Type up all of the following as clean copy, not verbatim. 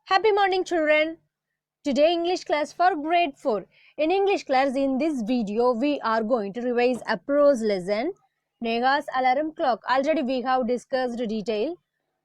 Happy morning, children. Today English class for grade 4. In English class, in this video, we are going to revise a prose lesson, Nega's alarm clock. Already we have discussed detail.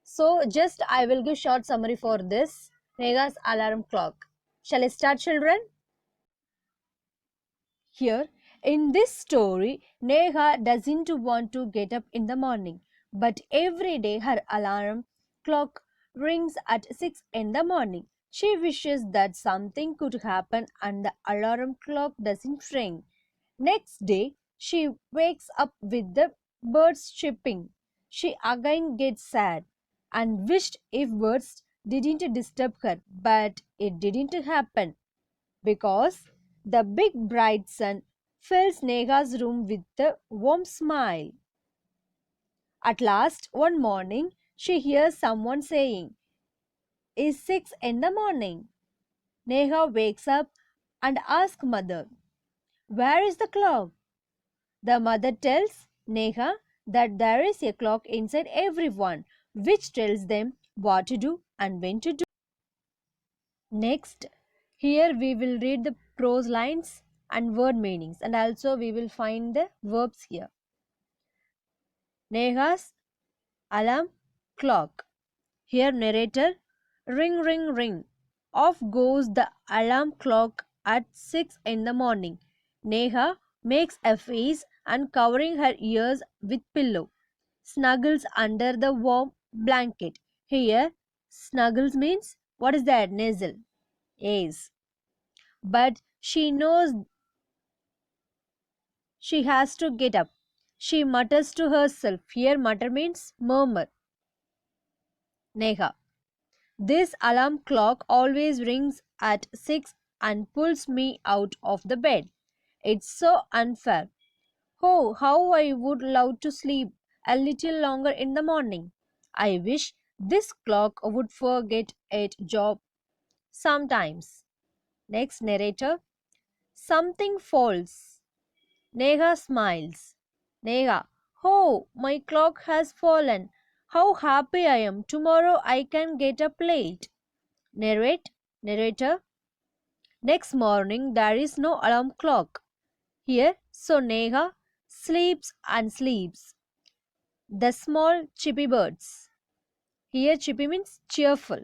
So just I will give short summary for this, Nega's alarm clock. Shall I start, children? Here, in this story, Neha doesn't want to get up in the morning, but every day her alarm clock rings at 6 in the morning. She wishes that something could happen and the alarm clock doesn't ring. Next day, she wakes up with the birds chirping. She again gets sad and wished if birds didn't disturb her, but it didn't happen because the big bright sun fills Nega's room with a warm smile. At last, one morning, she hears someone saying, "It's 6 in the morning." Neha wakes up and asks mother, "Where is the clock?" The mother tells Neha that there is a clock inside everyone, which tells them what to do and when to do. Next, here we will read the prose lines and word meanings, and also we will find the verbs here. Neha's alarm clock. Here narrator, ring ring ring. Off goes the alarm clock at 6 in the morning. Neha makes a face and covering her ears with pillow. Snuggles under the warm blanket. Here snuggles means what is that? Nasal. Yes. But she knows she has to get up. She mutters to herself. Here, mutter means murmur. Neha. This alarm clock always rings at 6 and pulls me out of the bed. It's so unfair. Oh, how I would love to sleep a little longer in the morning. I wish this clock would forget its job sometimes. Next narrator. Something falls. Neha smiles. Neha, oh, my clock has fallen. How happy I am. Tomorrow I can get up late. Narrator. Next morning there is no alarm clock. Here, so Neha sleeps and sleeps. The small chippy birds. Here chippy means cheerful.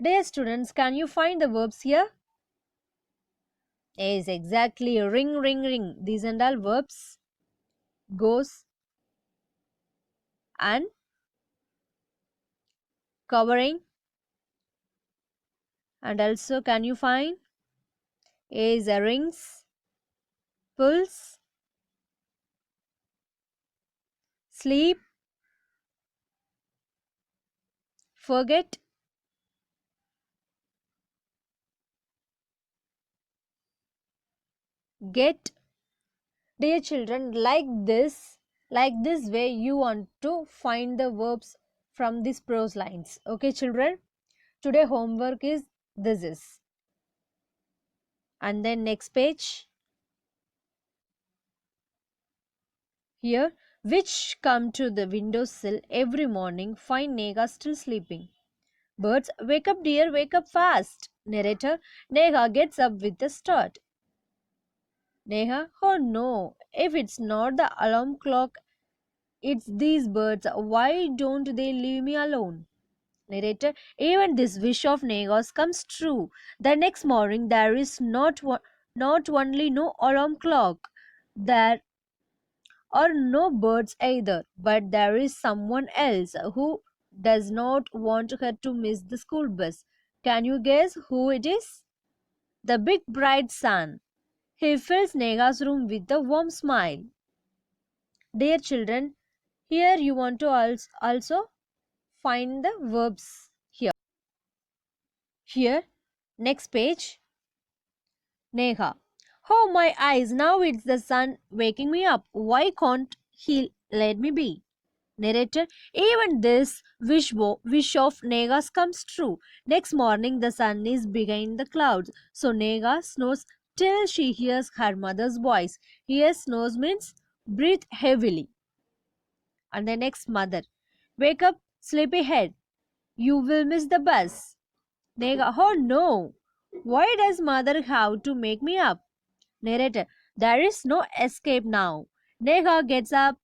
Dear students, can you find the verbs here? Yes, exactly. Ring, ring, ring. These and all verbs. Goes and covering, and also can you find is rings, pulse, sleep, forget, get. Dear children, like this way you want to find the verbs from these prose lines. Okay children, today homework is this is, and then next page here, which come to the windowsill every morning find Nega still sleeping. Birds, wake up dear, wake up fast. Narrator, Neha gets up with a start. Neha, oh no, if it's not the alarm clock, it's these birds. Why don't they leave me alone? Narrator, even this wish of Neha's comes true. The next morning, there is not only no alarm clock, there are no birds either, but there is someone else who does not want her to miss the school bus. Can you guess who it is? The big bright sun. He fills Nega's room with a warm smile. Dear children, here you want to also find the verbs here. Here, next page, Neha. Oh my eyes, now it's the sun waking me up. Why can't he let me be? Narrator, even this wish of Nega's comes true. Next morning, the sun is behind the clouds, so Nega snores till she hears her mother's voice. Here, snores means breathe heavily. And the next mother, wake up, sleepyhead. You will miss the bus. Nega, oh no! Why does mother have to make me up? Narrator, there is no escape now. Nega gets up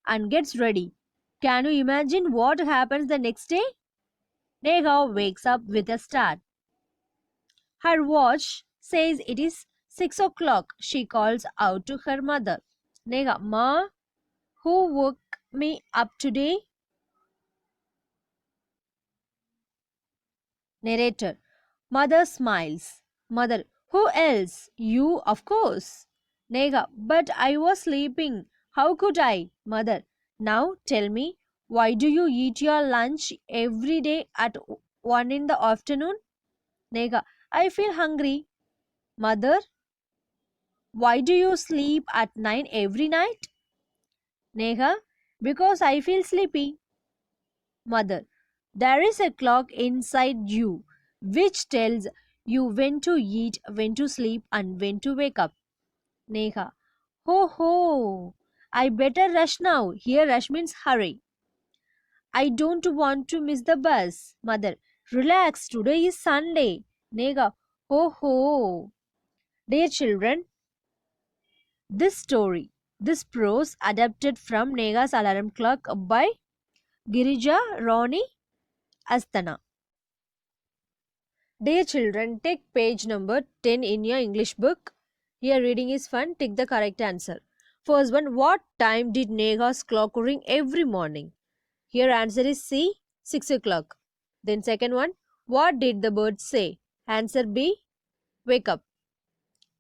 and gets ready. Can you imagine what happens the next day? Nega wakes up with a start. Her watch says it is 6 o'clock. She calls out to her mother. Nega, Ma, who woke me up today? Narrator. Mother smiles. Mother. Who else? You, of course. Nega. But I was sleeping. How could I? Mother. Now tell me, why do you eat your lunch every day at 1 in the afternoon? Nega. I feel hungry. Mother. Why do you sleep at 9 every night? Nega. Because I feel sleepy. Mother. There is a clock inside you which tells you when to eat, when to sleep, and when to wake up. Neha. Ho ho! I better rush now. Here, rush means hurry. I don't want to miss the bus. Mother. Relax, today is Sunday. Neha. Ho ho! Dear children, this prose adapted from Nega's alarm clock by Girija Roni Astana. Dear children, take page number 10 in your English book. Here reading is fun. Take the correct answer. First one, what time did Nega's clock ring every morning? Here answer is C, 6 o'clock. Then second one, what did the bird say? Answer B, wake up.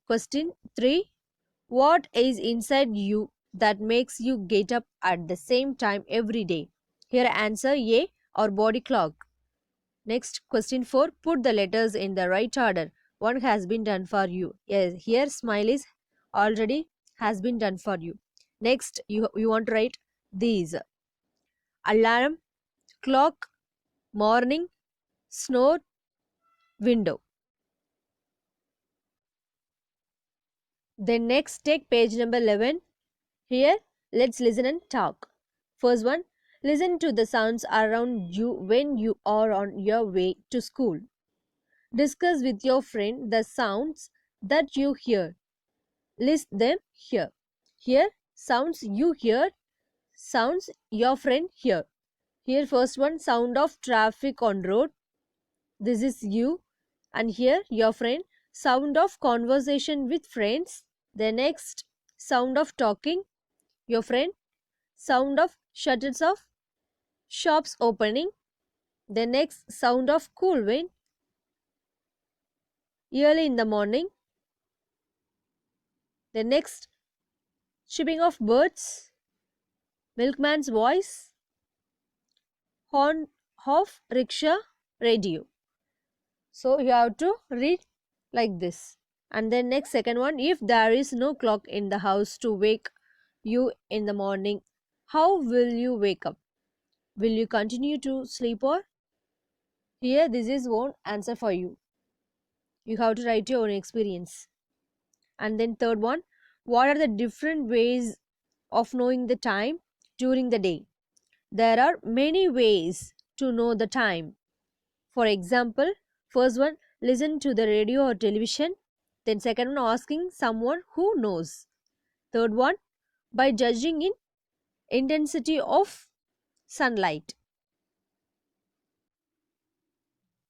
Question 3, what is inside you that makes you get up at the same time every day? Here answer A, or body clock. Next, question 4. Put the letters in the right order. One has been done for you. Yes, here smile is already has been done for you. Next, you want to write these. Alarm, clock, morning, snore, window. Then next, take page number 11. Here, let's listen and talk. First one, listen to the sounds around you when you are on your way to school. Discuss with your friend the sounds that you hear. List them here. Here, sounds you hear, sounds your friend hear. Here, first one, sound of traffic on road. This is you. And here, your friend, sound of conversation with friends. The next, sound of talking, your friend. Sound of shutters of shops opening. The next, sound of cool wind early in the morning. The next, chirping of birds, milkman's voice, horn of rickshaw, radio. So you have to read like this. And then next second one, if there is no clock in the house to wake you in the morning, how will you wake up? Will you continue to sleep, or? Here this is one answer for you. You have to write your own experience. And then third one, what are the different ways of knowing the time during the day? There are many ways to know the time. For example, first one, listen to the radio or television. Then second one, asking someone who knows. Third one, by judging in intensity of sunlight.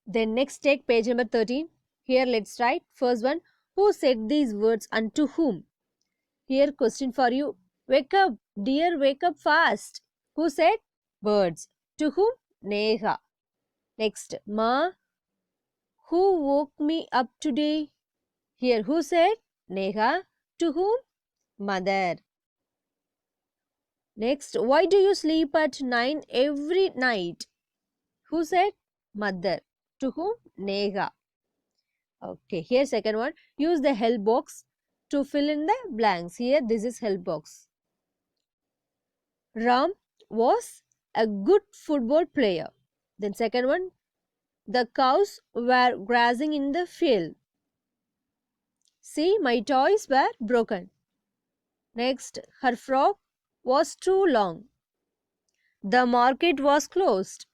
Then next take page number 13. Here let's write. First one, who said these words and to whom? Here question for you. Wake up, dear, wake up fast. Who said? Birds. To whom? Neha. Next, Ma, who woke me up today? Here, who said? Neha. To whom? Mother. Next, why do you sleep at 9 every night? Who said? Mother. To whom? Neha. Okay, here second one. Use the help box to fill in the blanks. Here, this is help box. Ram was a good football player. Then second one. The cows were grazing in the field. See, my toys were broken. Next, her frock was too long. The market was closed.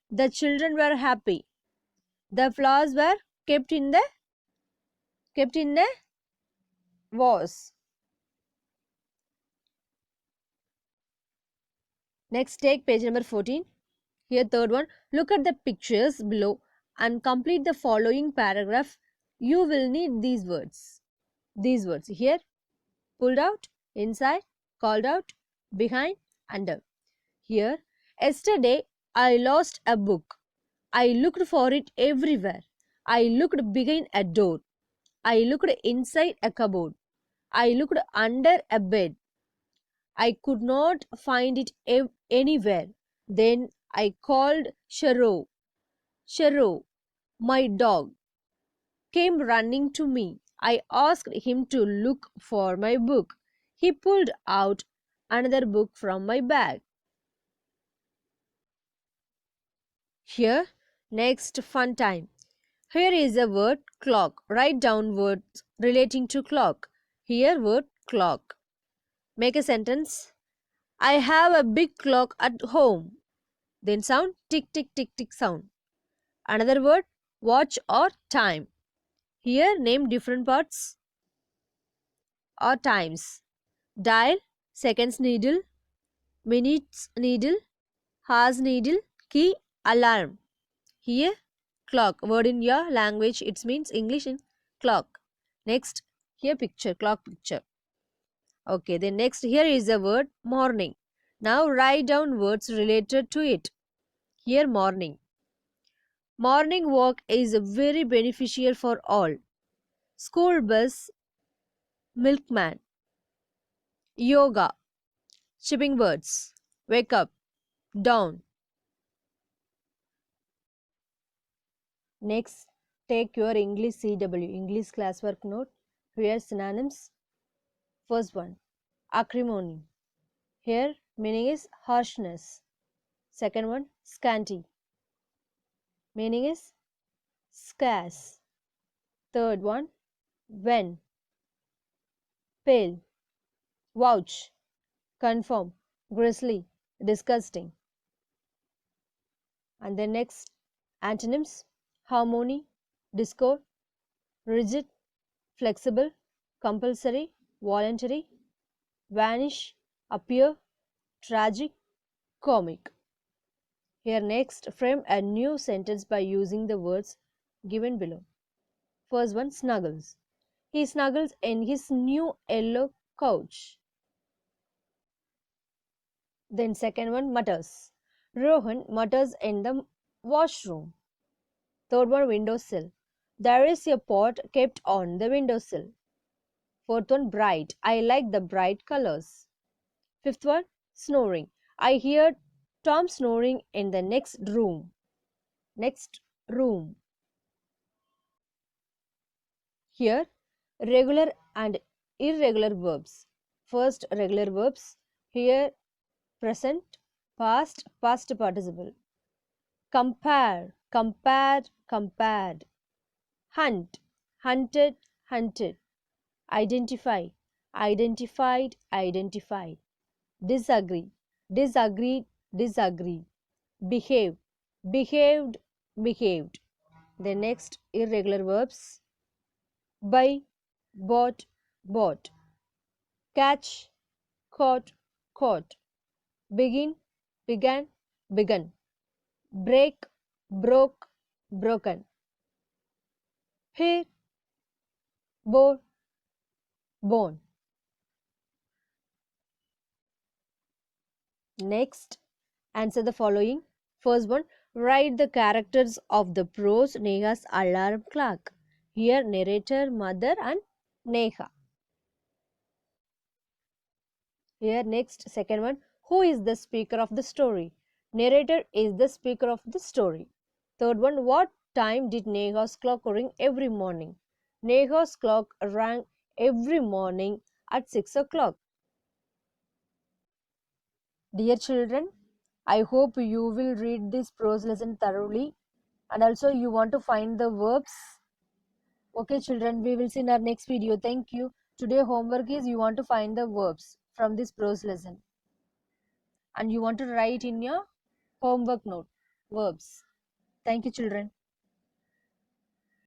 The children were happy. The flowers were kept in the vase. Next, take page number 14. Here, third one. Look at the pictures below and complete the following paragraph. You will need these words. These words here: pulled out, inside, called out, behind, under. Here, yesterday I lost a book. I looked for it everywhere. I looked behind a door. I looked inside a cupboard. I looked under a bed. I could not find it anywhere. Then I called Sharo. Sharo, my dog, came running to me. I asked him to look for my book. He pulled out another book from my bag. Here, next fun time. Here is a word clock. Write down words relating to clock. Here, word clock. Make a sentence. I have a big clock at home. Then sound tick tick tick tick sound. Another word watch or time. Here name different parts or times. Dial, seconds needle, minutes needle, hours needle, key, alarm. Here clock, word in your language, it means English in clock. Next, here picture, clock picture. Okay, then next here is the word morning. Now write down words related to it. Here morning. Morning walk is very beneficial for all. School bus, milkman. Yoga, shipping birds. Wake up, down. Next, take your English CW, English classwork note. Here synonyms. First one, acrimony. Here meaning is harshness. Second one, scanty. Meaning is scarce. Third one, when. Pale. Vouch. Confirm. Grisly. Disgusting. And then next, antonyms: harmony, discord, rigid, flexible, compulsory, voluntary, vanish, appear, tragic, comic. Here next, frame a new sentence by using the words given below. First one, snuggles. He snuggles in his new yellow couch. Then second one, mutters. Rohan mutters in the washroom. Third one, windowsill. There is a pot kept on the windowsill. Fourth one, bright. I like the bright colors. Fifth one, snoring. I hear Tom snoring in the next room. Next room. Here, regular and irregular verbs. First, regular verbs. Here, present, past, past participle. Compare, compared, compared. Hunt, hunted, hunted. Identify, identified, identified. Disagree, disagreed, disagreed. Behave, behaved, behaved. The next irregular verbs: buy, bought, bought. Catch, caught, caught. Begin, began, begun. Break, broke, broken. Hear, bore, born. Next, answer the following. First one, write the characters of the prose Neha's alarm clock. Here, narrator, mother, and Neha. Here, next, second one, who is the speaker of the story? Narrator is the speaker of the story. Third one, what time did Neha's clock ring every morning? Neha's clock rang every morning at 6 o'clock. Dear children, I hope you will read this prose lesson thoroughly, and also you want to find the verbs. Okay children, we will see in our next video. Thank you. Today homework is you want to find the verbs from this prose lesson, and you want to write in your homework note verbs. Thank you children.